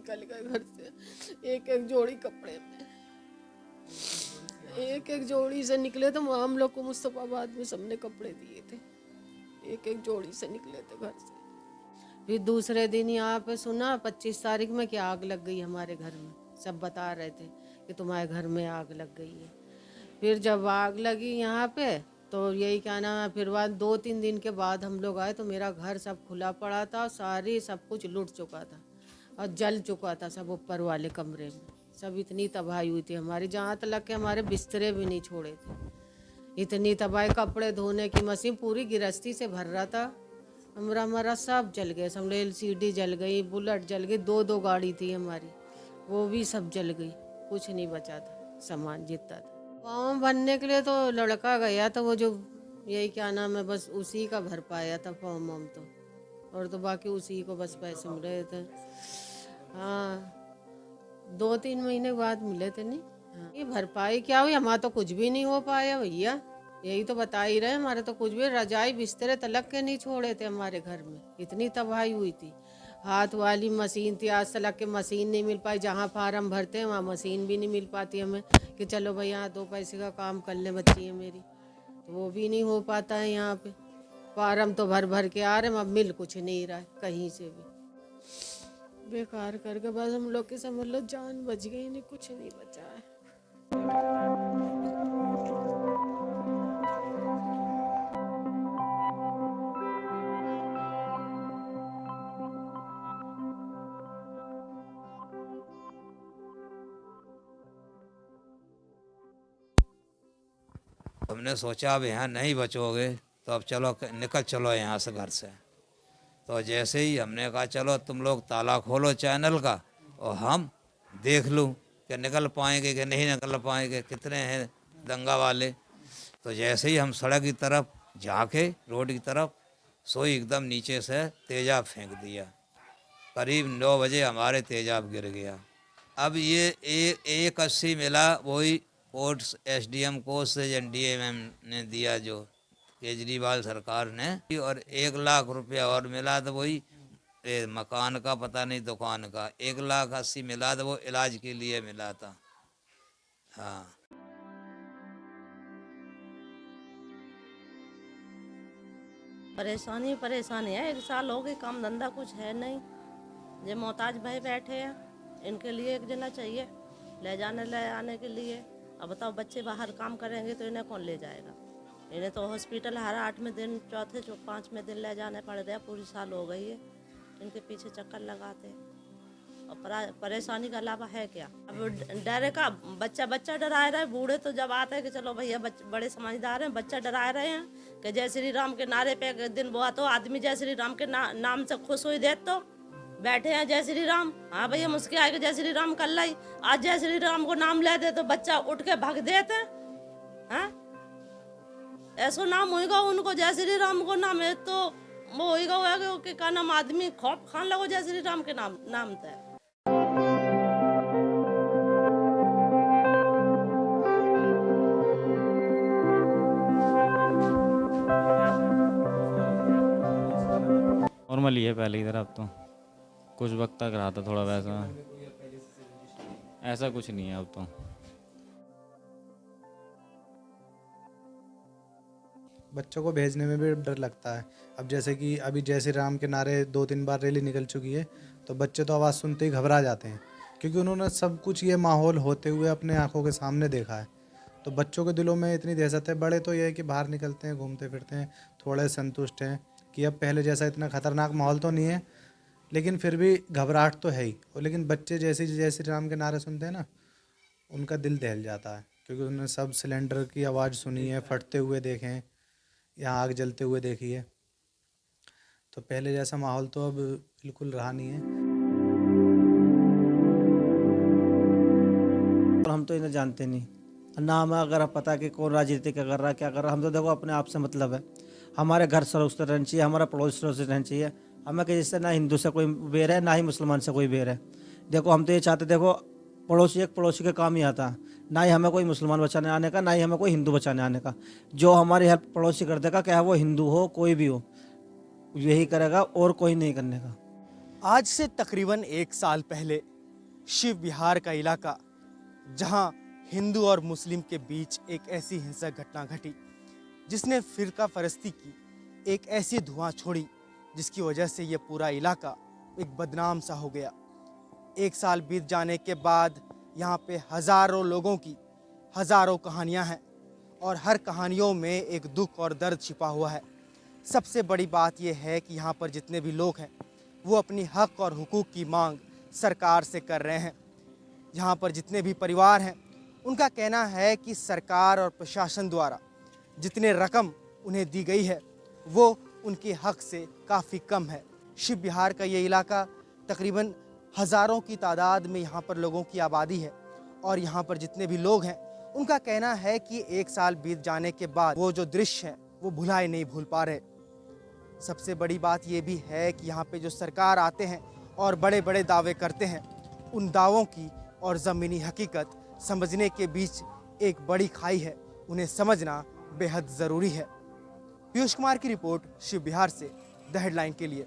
निकल गए घर से एक एक जोड़ी कपड़े में, एक एक जोड़ी से निकले थे। हम लोग को मुस्तफाबाद में सबने कपड़े दिए थे, एक एक जोड़ी से निकले थे घर से। फिर दूसरे दिन यहाँ पे सुना 25 तारीख में कि आग लग गई हमारे घर में। सब बता रहे थे कि तुम्हारे घर में आग लग गई है। फिर जब आग लगी यहाँ पे तो यही क्या नाम है, फिर बाद 2-3 दिन के बाद हम लोग आए तो मेरा घर सब खुला पड़ा था, सारी सब कुछ लूट चुका था और जल चुका था सब ऊपर वाले कमरे में। सब इतनी तबाही हुई थी हमारी, जहाँ तक के हमारे बिस्तरे भी नहीं छोड़े थे। इतनी तबाही, कपड़े धोने की मशीन पूरी गिरस्ती से भर रहा था हमारा सब जल गए। सब LCD जल गई, बुलेट जल गई, 2-2 गाड़ी थी हमारी, वो भी सब जल गई, कुछ नहीं बचा था सामान जितना था। फॉर्म भरने के लिए तो लड़का गया था, वो जो यही क्या नाम है, बस उसी का भर पाया था फॉर्म हम तो, और तो बाकी उसी को बस पैसे मिल रहे थे। हाँ 2-3 महीने बाद मिले थे। नहीं हाँ, ये भरपाई क्या हुई, हमारा तो कुछ भी नहीं हो पाया भैया, यही तो बता ही रहे, हमारे तो कुछ भी रजाई बिस्तरे तलक के नहीं छोड़े थे हमारे घर में, इतनी तबाही हुई थी। हाथ वाली मशीन थी, आज तक के मशीन नहीं मिल पाई, जहाँ फार्म भरते हैं वहाँ मशीन भी नहीं मिल पाती हमें कि चलो भाई यहाँ 2 पैसे का काम कर ले बच्ची है मेरी, तो वो भी नहीं हो पाता है यहाँ पे। फार्म तो भर भर के आ रहे हैं, अब मिल कुछ नहीं रहा है कहीं से भी, बेकार करके बस हम लोग के समझ लो जान बच गई, नहीं कुछ नहीं बचा है। हमने सोचा अब यहाँ नहीं बचोगे तो अब चलो निकल चलो यहाँ से घर से। तो जैसे ही हमने कहा चलो तुम लोग ताला खोलो चैनल का और हम देख लूँ कि निकल पाएंगे कि नहीं निकल पाएंगे, कितने हैं दंगा वाले। तो जैसे ही हम सड़क की तरफ झाँके, रोड की तरफ, सोई एकदम नीचे से तेजाब फेंक दिया। करीब 9 बजे हमारे तेजाब गिर गया। अब ये 180 मिला, वही कोर्ट SDM कोर्ट से NDA ने दिया जो केजरीवाल सरकार ने, और 1 लाख रुपया और मिला तो वही मकान का पता नहीं दुकान का 1,80,000 मिला तो वो इलाज के लिए मिला था। हाँ परेशानी है, 1 साल हो गई, काम धंधा कुछ है नहीं। ये मोहताज भाई बैठे हैं, इनके लिए एक जना चाहिए ले जाने ले आने के लिए। अब बताओ बच्चे बाहर काम करेंगे तो इन्हें कौन ले जाएगा। इन्हें तो हॉस्पिटल हर 8वें दिन, चौथे 5वें दिन ले जाने पड़ रहे हैं। पूरी साल हो गई है इनके पीछे चक्कर लगाते हैं, और परेशानी के अलावा है क्या। अब डरे का बच्चा डराए रहे, बूढ़े तो जब आते हैं कि चलो भैया बड़े समझदार हैं, बच्चा डराए रहे हैं कि जय श्री राम के नारे पे दिन बुआ तो आदमी जय श्री राम के नाम से खुश हुई दे तो बैठे हैं जय श्री राम। हाँ भैया मुस्के आए जय श्री राम कर लाई, आज जय श्री राम को नाम ले दे तो बच्चा उठ के भाग देते हैं। ऐसा नाम होगा उनको जय श्री राम को नाम है तो वो होगा कि का नाम आदमी खौफ खान लगो जय श्री राम के नाम थे। नॉर्मली है पहले की तरह, अब तो कुछ वक्त तक रहा था थोड़ा वैसा, ऐसा कुछ नहीं है अब तो। बच्चों को भेजने में भी डर लगता है। अब जैसे कि अभी जय श्री राम के नारे 2-3 बार रैली निकल चुकी है, तो बच्चे तो आवाज़ सुनते ही घबरा जाते हैं, क्योंकि उन्होंने सब कुछ ये माहौल होते हुए अपने आंखों के सामने देखा है। तो बच्चों के दिलों में इतनी दहशत है। बड़े तो ये है कि बाहर निकलते हैं, घूमते फिरते हैं, थोड़े संतुष्ट हैं कि अब पहले जैसा इतना खतरनाक माहौल तो नहीं है, लेकिन फिर भी घबराहट तो है ही। और लेकिन बच्चे जैसे जय श्री राम के नारे सुनते हैं ना, उनका दिल दहल जाता है, क्योंकि उन्होंने सब सिलेंडर की आवाज़ सुनी है, फटते हुए देखे हैं, यहाँ आग जलते हुए देखी है। तो पहले जैसा माहौल तो अब बिल्कुल रहा नहीं है। और हम तो इन्हें जानते नहीं, ना हमें अगर पता कि कौन राजनीति क्या कर रहा है, क्या कर रहा है। हम तो देखो अपने आप से मतलब है, हमारे घर सुरक्षित रहना चाहिए, हमारा पड़ोस सुरक्षित रहना चाहिए। हमें किसी से ना हिंदू से कोई बेर है, ना ही मुसलमान से कोई बेर है। देखो हम तो ये चाहते, देखो पड़ोसी एक पड़ोसी के काम ही आता, ना ही हमें कोई मुसलमान बचाने आने का, ना ही हमें कोई हिंदू बचाने आने का। जो हमारी हेल्प पड़ोसी कर देगा, चाहे वो हिंदू हो कोई भी हो, यही करेगा और कोई नहीं करने का। आज से तकरीबन 1 साल पहले शिव विहार का इलाका, जहां हिंदू और मुस्लिम के बीच एक ऐसी हिंसक घटना घटी जिसने फिरका परस्ती की एक ऐसी धुआं छोड़ी जिसकी वजह से ये पूरा इलाका एक बदनाम सा हो गया। एक साल बीत जाने के बाद यहाँ पे हज़ारों लोगों की हज़ारों कहानियाँ हैं और हर कहानियों में एक दुख और दर्द छिपा हुआ है। सबसे बड़ी बात यह है कि यहाँ पर जितने भी लोग हैं वो अपनी हक और हुकूक की मांग सरकार से कर रहे हैं। यहाँ पर जितने भी परिवार हैं उनका कहना है कि सरकार और प्रशासन द्वारा जितने रकम उन्हें दी गई है वो उनके हक से काफ़ी कम है। शिव विहार का ये इलाका तकरीबन हज़ारों की तादाद में यहाँ पर लोगों की आबादी है और यहाँ पर जितने भी लोग हैं उनका कहना है कि एक साल बीत जाने के बाद वो जो दृश्य हैं वो भुलाए नहीं भूल पा रहे। सबसे बड़ी बात ये भी है कि यहाँ पे जो सरकार आते हैं और बड़े बड़े दावे करते हैं, उन दावों की और ज़मीनी हकीकत समझने के बीच एक बड़ी खाई है। उन्हें समझना बेहद ज़रूरी है। पीयूष कुमार की रिपोर्ट शिव विहार से द हेडलाइन के लिए।